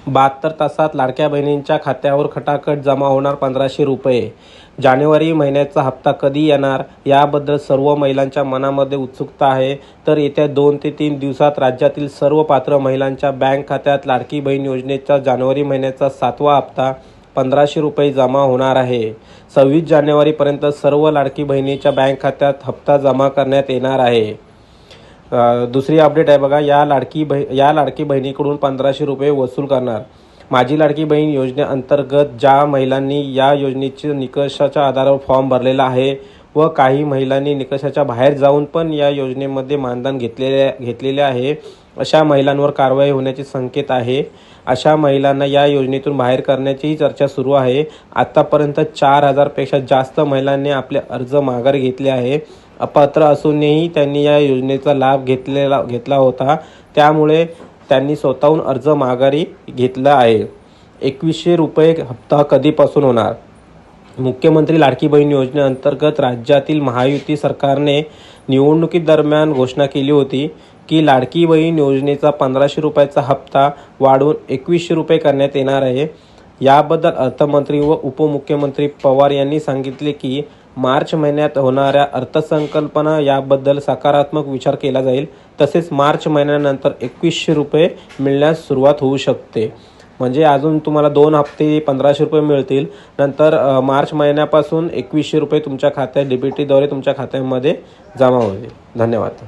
72 तासात लाडक्या बहिणींच्या खात्यावर खटाखट जमा होणार 1500 रुपये। जानेवारी महिन्याचा हप्ता कधी येणार याबद्दल सर्व महिलांच्या मनामध्ये उत्सुकता आहे। तर येत्या 2 ते 3 दिवसात राज्यातील सर्व पात्र महिलांच्या बँक खात्यात लाडकी बहीण योजनेचा जानेवारी महिन्याचा 7वा हप्ता 1500 रुपये जमा होणार आहे। 26 जानेवारीपर्यंत सर्व लाडकी बहिणीच्या बँक खात्यात हप्ता जमा करण्यात येणार आहे। दुसरी अपडेट आहे बघा, या लाडकी बहिणीकडून 1500 रुपये वसूल करणार। माझी लाडकी बहीण योजनेअंतर्गत ज्या महिलांनी या योजनेच्या निकषाच्या आधारावर फॉर्म भरलेला आहे व काही महिलांनी निकषाच्या बाहेर जाऊन पण या योजनेमध्ये मानधन घेतलेले आहे, अशा महिलांवर कारवाई होण्याचे संकेत आहे। अशा महिलांना या योजनेतून बाहेर करण्याची चर्चा सुरू आहे। आतापर्यंत 4000 पेक्षा जास्त महिलांनी आपले अर्ज माघारी घेतले आहे। अपात्र असूनही त्यांनी या योजनेचा लाभ घेतला होता, त्यामुळे त्यांनी स्वतःहून अर्ज माघारी घेतला आहे। 2100 रुपये हप्ता कधीपासून होणार? मुख्यमंत्री लाडकी बहीण योजनेअंतर्गत राज्यातील महायुती सरकारने निवडणुकीदरम्यान घोषणा केली होती की लाडकी बहीण योजनेचा 1500 रुपयाचा हप्ता वाढवून 2100 रुपये करण्यात येणार आहे। याबद्दल अर्थमंत्री व उपमुख्यमंत्री पवार यांनी सांगितले की मार्च महिन्यात होणाऱ्या अर्थसंकल्पना याबद्दल सकारात्मक विचार केला जाईल। तसेच मार्च महिन्यानंतर 2100 रुपये मिळण्यास सुरुवात होऊ शकते। म्हणजे अजून तुम्हाला 2 हप्ते 1500 रुपये मिळतील। नंतर मार्च महिन्यापासून 2100 रुपये तुमच्या खात्यात डीबीटीद्वारे तुमच्या खात्यामध्ये जमा होईल। धन्यवाद।